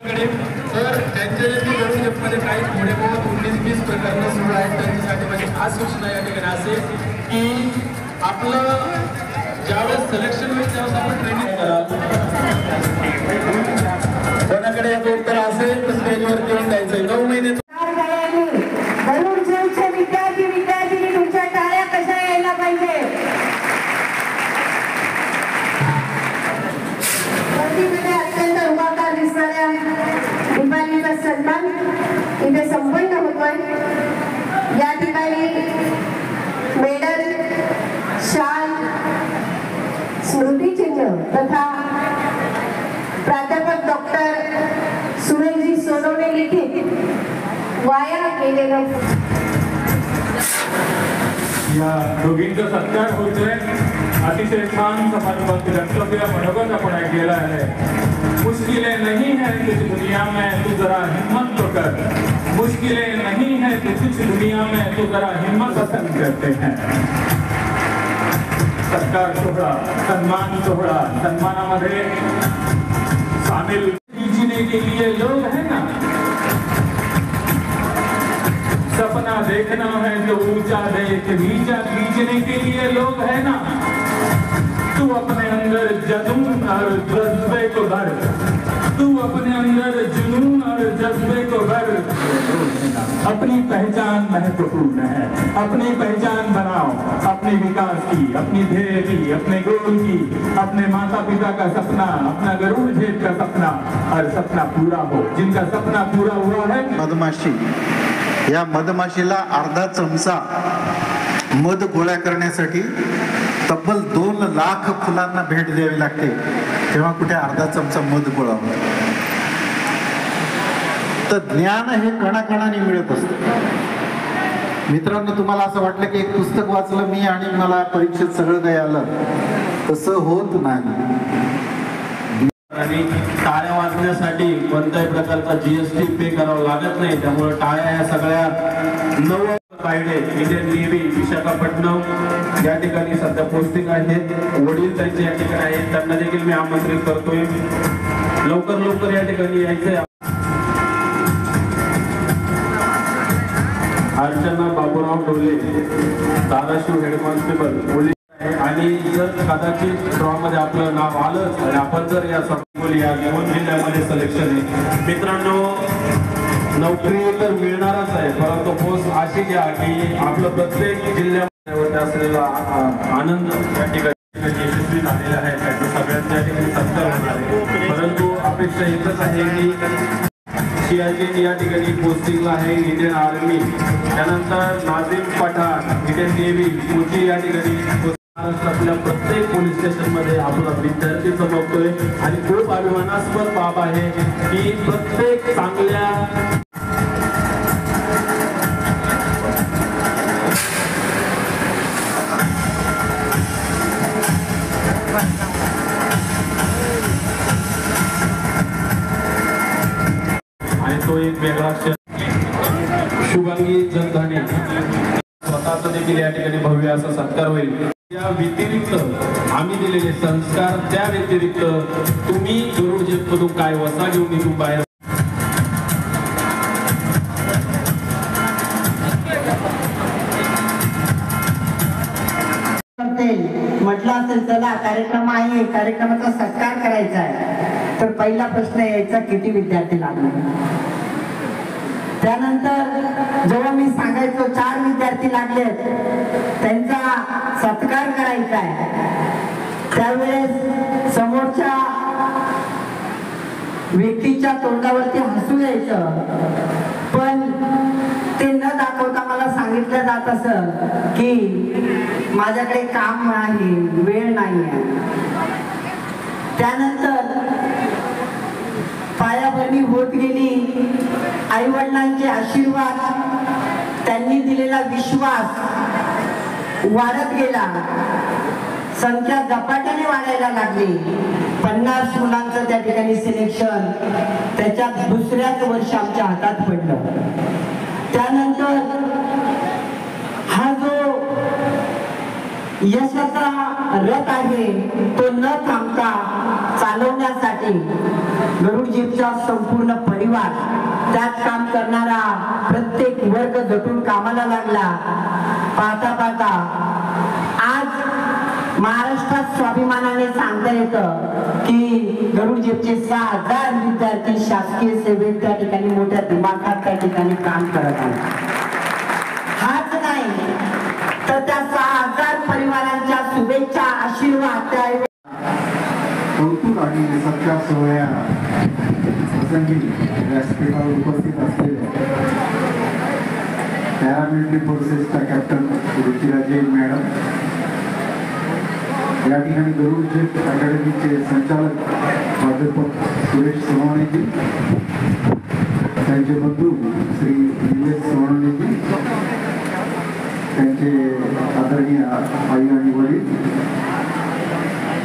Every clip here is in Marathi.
तर त्यांच्या मध्ये काही थोडे बहुत 19-20 प्रकरणं सुरू आहेत. त्यांच्यासाठी माझी खास सूचना या ठिकाणी असेल की आपलं ज्यावेळेस सिलेक्शन होईल त्यावेळेस आपण ट्रेनिंग करा. कोणाकडे उत्तर असेल तर स्टेजवर येऊन द्यायचं. 9 महिने विद्यार्थी तुमच्या टाळ्या कशा यायला पाहिजे. अत्यंत रुबाबदार दिसणाऱ्या दीपालीचा सन्मान इथे संपन्न होतोय. या ठिकाणी मेडल, शाल, स्मृतिचिन्ह तथा प्राध्यापक डॉक्टर सुरेशजी सोनवणे लिखित वाया गेलेलं या दोघींचा सत्कार होतोय. अतिशय छान समाजबद्ध वक्तव्य मनोगत आपण ऐकलेला आहे. मुश्किलें नहीं है कुछ दुनिया में तू जरा हिम्मत तो कर. मुश्किलें नहीं है कुछ दुनिया में तू जरा हिम्मत पसंद करते हैं. सत्कार सोहळा, सन्मान सोहळा, सन्मानामध्ये शामिल जीने के लिए लोग हैं ना. सपना देखना है तो ऊंचा देख, नीचा खींचने के लिए लोग है ना. तू अपने अंदर जुनून और जज्बे को भर. तू अपने अंदर जुनून और जज्बे को भर. अपनी पहचान महत्वपूर्ण है. अपनी पहचान बनाओ. अपने विकास की, अपनी ध्येय की, अपने गोल की, अपने माता पिता का सपना, अपना गरुड़ जेब का सपना, और सपना पूरा हो. जिनका सपना पूरा हुआ है. मधमाशी, या मधमाशीला अर्धा चमचा मध गोळा करण्यासाठी तब्बल 2 लाख फुलांना भेट द्यावी लागते. तेव्हा कुठे अर्धा चमचा मध गोळा होतो. तर ज्ञान हे कणाकणाने मिळत असतं. मित्रांनो, तुम्हाला असं वाटलं की एक पुस्तक वाचलं मी आणि मला परीक्षेत सगळं काही आलं, तसं होत नाही. आणि टाळ्या वाजण्यासाठी कोणत्याही प्रकारचा जीएसटी पे करावा लागत नाही. त्यामुळे टाळ्या या सगळ्या 9 पायडे इंडियन नेव्ही विशाखापट्टणम या ठिकाणी सध्या पोस्टिंग आहेत. वडील त्यांचे या ठिकाणी आहेत. त्यांना देखील मी आमंत्रित करतोय लवकर या ठिकाणी यायचंय. अर्चना बाबूराव डोले, धाराशिव हेड कॉन्स्टेबल पोलीस. आणि जर कदाचित ड्रॉमध्ये आपलं नाव आलं आणि आपण जर या या 2 जिल्ह्यामध्ये सिलेक्शन आहे. मित्रांनो, नोकरी तर मिळणारच आहे, परंतु पोस्ट अशी घ्या की आपलं प्रत्येक जिल्ह्यामध्ये असलेला आनंद या ठिकाणी यशस्वी झालेला आहे. त्याचा सगळ्यांच्या ठिकाणी सत्कार होणार आहे. परंतु अपेक्षा एकच आहे की सियाचीन या ठिकाणी पोस्टिंगला आहे इंडियन आर्मी. त्यानंतर नाझीम पठाण इंडियन नेव्ही कोची या ठिकाणी. महाराष्ट्रातल्या प्रत्येक पोलीस स्टेशन मध्ये आपला विद्यार्थी चमकतोय आणि खूप अभिमानास्पद बाब आहे की प्रत्येक चांगल्या आणि तो एक वेगळा शुभांगी जनधने स्वतःच देखील या ठिकाणी भव्य असा सत्कार होईल. त्या व्यतिरिक्त आम्ही दिलेले संस्कार, त्या व्यतिरिक्त तुम्ही गरुड जेबमधून काय वसा घेऊन इथून बाहेर म्हटलं असेल चला कार्यक्रम आहे, कार्यक्रमाचा सत्कार करायचा आहे, तर पहिला प्रश्न यायचा किती विद्यार्थी लागले. त्यानंतर जेव्हा मी सांगायचो 4 विद्यार्थी लागलेत, त्यांचा सत्कार करायचा आहे, त्यावेळेस समोरच्या व्यक्तीच्या तोंडावरती हसू यायचं. पण ते न दाखवता मला सांगितलं जात असं की माझ्याकडे काम आहे, वेळ नाही आहे. त्यानंतर पायाभरणी होत गेली. आई वडिलांचे आशीर्वाद, त्यांनी दिलेला विश्वास वाढत गेला. संख्या झपाट्याने वाढायला लागली. 50 मुलांचं त्या ठिकाणी सिलेक्शन त्याच्यात दुसऱ्याच वर्ष आमच्या हातात पडलं. त्यानंतर हा जो यशाचा रथ आहे तो न थांबता चालवण्यासाठी गरुड जीपचा संपूर्ण परिवार, त्यात काम करणारा प्रत्येक वर्ग झटून कामाला लागला. पाहता पाहता आज महाराष्ट्रात स्वाभिमानाने सांगता येतं की गरुड जीपचे 6000 विद्यार्थी शासकीय सेवेत त्या ठिकाणी मोठ्या दिमाखात त्या ठिकाणी काम करत आहेत. हाच नाही तर त्या 6000 परिवारांच्या शुभेच्छा, आशीर्वाद त्यावेळी कौतुक आणि सत्कार सोहळ्या प्रसंगी व्यासपीठावर उपस्थित असलेल्या पॅरामिलिटरी फोर्सेसच्या कॅप्टन रुचिराजे मॅडम, या ठिकाणी गरुड जीप अकॅडमीचे संचालक प्राध्यापक सुरेश सोनवणेजी, त्यांचे बंधू श्री निलेश सोनवणेजी, त्यांचे आदरणीय आई आणि वडील,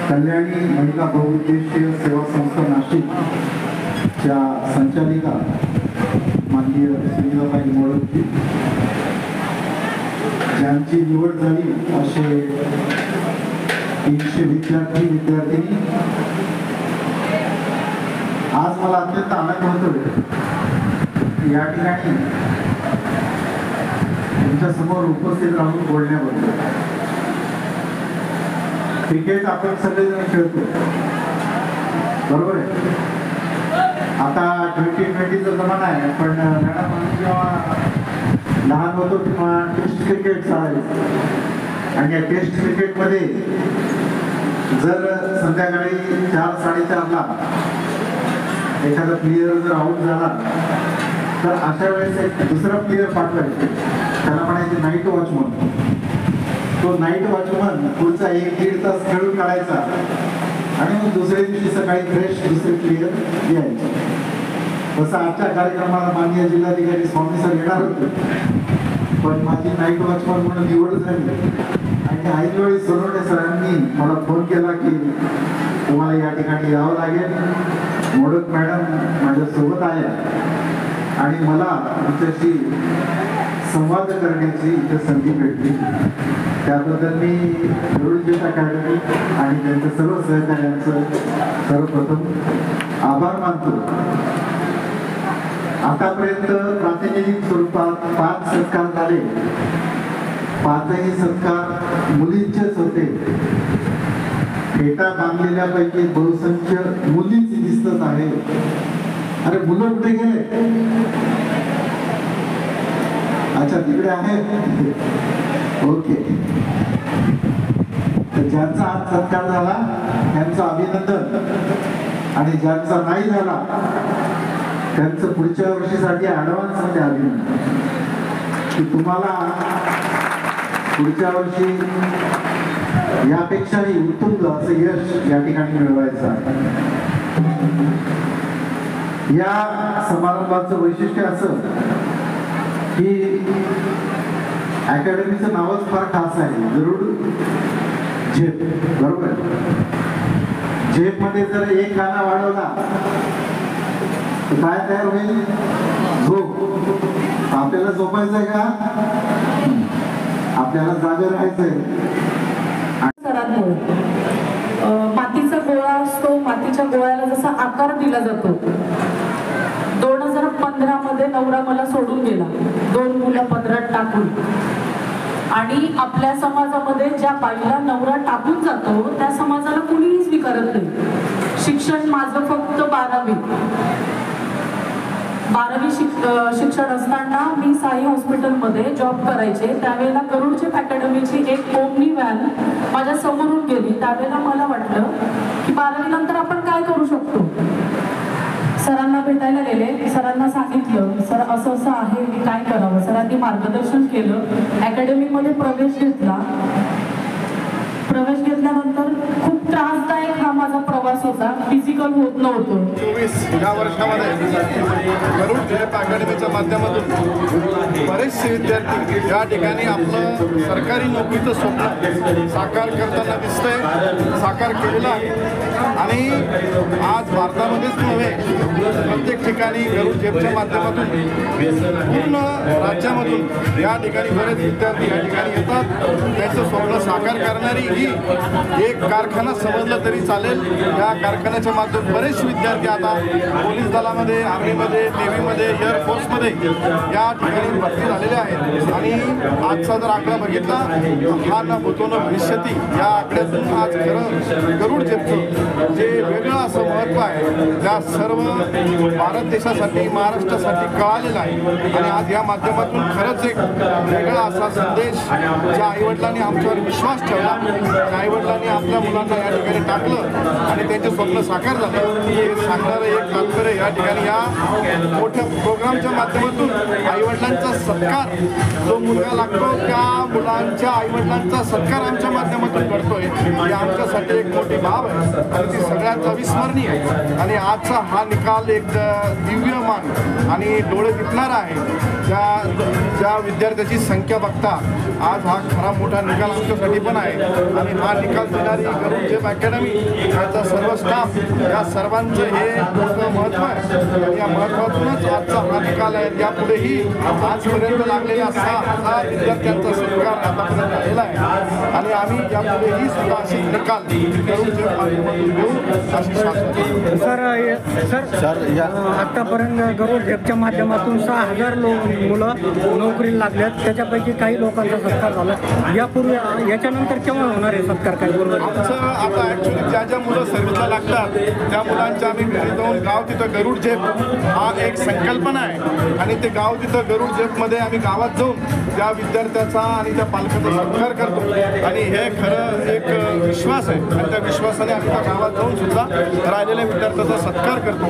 कल्याणी महिला बहुउद्देशीय सेवा संस्था नाशिकच्या संचालिका माननीय सुनीताबाई मोळकजी, ज्यांची निवड झाली असे 300 विद्यार्थिनी. आज मला अत्यंत आनंद होतो या ठिकाणी तुमच्या समोर उपस्थित राहून बोलण्याबद्दल. क्रिकेट आपण सगळेजण खेळतो, बरोबर आहे. आता 2020चा जमाना आहे, पण मॅडम जेव्हा लहान होतो तेव्हा टेस्ट क्रिकेट चालायचं आणि या टेस्ट क्रिकेटमध्ये जर संध्याकाळी 4-4:30ला एखादा प्लेयर जर आऊट झाला तर अशा वेळेस एक दुसरा प्लेयर पाठवायचे, त्याला म्हणायचे नाईट वॉचमन. तो नाईट वॉचमन पुढचा 1-1.5 तास खेळून काढायचा आणि मग दुसऱ्या दिवशी सकाळी फ्रेश दुसरे प्लेयर यायचे. तसं आजच्या कार्यक्रमाला माननीय जिल्हाधिकारी स्वामी सर येणार होते, पण माझी नाईट वॉचमन म्हणून निवड झाली आणि ऐनवेळी सोनवणे सरांनी मला फोन केला की तुम्हाला या ठिकाणी यावं लागेल. मोडक मॅडम माझ्यासोबत आल्या आणि मला तुमच्याशी संवाद करण्याची इथे संधी भेटली. त्याबद्दल मी गरुड जीप अकॅडमी आणि त्यांच्या सर्व सहकार्यांचं सर्वप्रथम आभार मानतो. आतापर्यंत प्रातिनिधिक स्वरूपात 5 सत्कार झाले. 5ही सत्कार मुलींचेच होते. फेटा बांधलेल्यापैकी बहुसंख्य मुलीच दिसत आहे. अरे मुलं कुठे गेले? अच्छा, तिकडे आहे. ओके. तर ज्यांचा आज सत्कार झाला त्यांचं अभिनंदन आणि ज्यांचा नाही झाला त्यांचं पुढच्या वर्षीसाठी ऍडव्हान्स मध्ये अभिनंदन की तुम्हाला पुढच्या वर्षी यापेक्षाही उत्तुंग असं यश या ठिकाणी मिळवायचं आहे. या समारंभाचं वैशिष्ट्य असं की अकॅडमीचं नावच फार खास आहे, गरुड झेप, बरोबर. झेप मध्ये जर एक गाणं वाढवला तर काय तयार होईल? झोप. आपल्याला झोपायचंय का? आपल्याला जागे राहायचंय. मातीचा गोळा असतो, मातीच्या गोळ्याला जसा आकार दिला जातो. 2015 मध्ये नवरा मला सोडून गेला, 2 मुलं पदरात टाकून. आणि आपल्या समाजामध्ये ज्या बाईला नवरा टाकून जातो त्या समाजाला कुणीही स्वीकारत नाही. शिक्षण माझं फक्त 12वी शिक्षण असताना मी साई हॉस्पिटलमध्ये जॉब करायचे. त्यावेळेला गरुड जीप अकॅडमीची एक ओमनी व्हॅन माझ्या समोरून गेली. त्यावेळेला मला वाटलं की 12वी नंतर आपण काय करू शकतो. सरांना भेटायला गेले, सरांना सांगितलं सर असं असं आहे, मी काय करावं. सरांनी मार्गदर्शन केलं, अकॅडमीमध्ये प्रवेश घेतला. प्रवेश घेतल्यानंतर खूप त्रासदायक हा माझा प्रवास होता, फिजिकल होत नव्हतं. 24 या वर्षामध्ये गरुड जीप अकॅडमीच्या माध्यमातून बरेचसे विद्यार्थी या ठिकाणी आपलं सरकारी नोकरीचं स्वप्न साकार करताना दिसतंय, साकार केलेलं आहे. आणि आज भारतामध्येच नव्हे प्रत्येक ठिकाणी गरुड झेपच्या माध्यमातून पूर्ण राज्यामधून या ठिकाणी बरेच विद्यार्थी या ठिकाणी येतात. त्यांचं स्वप्न साकार करणारी ही एक कारखाना समजलं तरी चालेल. या कारखान्याच्या माध्यमातून बरेच विद्यार्थी आता पोलीस दलामध्ये, आर्मीमध्ये, नेव्हीमध्ये, एअरफोर्समध्ये या ठिकाणी भरती झालेले आहेत. आणि आजचा जर आकडा बघितला हा न होतो न भविष्यती या आकड्यातून आज खरं गरुड झेपचं जे वेगळं असं महत्त्व आहे त्या सर्व भारत देशासाठी, महाराष्ट्रासाठी कळालेलं आहे. आणि आज या माध्यमातून खरंच एक वेगळा असा संदेश ज्या आईवडिलांनी आमच्यावर विश्वास ठेवला, त्या आईवडिलांनी आपल्या मुलांना या ठिकाणी टाकलं आणि त्यांचे स्वप्न साकार झालं हे सांगणारं एक तात्पर्य या ठिकाणी या मोठ्या प्रोग्रामच्या माध्यमातून आईवडिलांचा सत्कार जो मुलगा लागतो त्या मुलांच्या आईवडिलांचा सत्कार आमच्या माध्यमातून घडतोय ही आमच्यासाठी एक मोठी बाब आहे आणि ती सगळ्यात अविस्मरणीय आहे. आणि आजचा हा निकाल एक दिव्यमान आणि डोळे दिपणारा आहे. ज्या विद्यार्थ्याची संख्या बघता आज हा खरा मोठा निकाल आमच्यासाठी पण आहे. आणि हा निकाल देणारी गरुड झेप अकॅडमी याचा सर्व स्टाफ या सर्वांचं हे मोठं महत्त्व आहे. आणि या महत्त्वातूनच आजचा हा निकाल आहे. यापुढेही आजपर्यंत लागलेल्या 6,000 विद्यार्थ्यांचा सत्कार आतापर्यंत झालेला आहे आणि आम्ही यापुढेही सुद्धा असे निकाल गरुड झेप माध्यमातून घेऊ अशी शासन. सर आतापर्यंत गरुड झेपच्या माध्यमातून 6,000 मुलं नोकरीला लागल्यात. त्याच्यापैकी काही लोकांचा सत्कार झाला. यापूर्वी याच्यानंतर केव्हा होणार आहे सत्कार? काय बरोबर आमचं आता ॲक्च्युली ज्या मुलं सर्व्हिसला लागतात त्या मुलांच्या आम्ही घरी जाऊन गाव तिथं गरुड झेप हा एक संकल्पना आहे आणि ते गाव तिथं गरुड झेपमध्ये आम्ही गावात जाऊन त्या विद्यार्थ्याचा आणि त्या पालकाचा सत्कार करतो. आणि हे खरं एक विश्वास आहे आणि त्या विश्वासाने आम्ही त्या गावात जाऊन सुद्धा राहिलेल्या विद्यार्थ्याचा सत्कार करतो.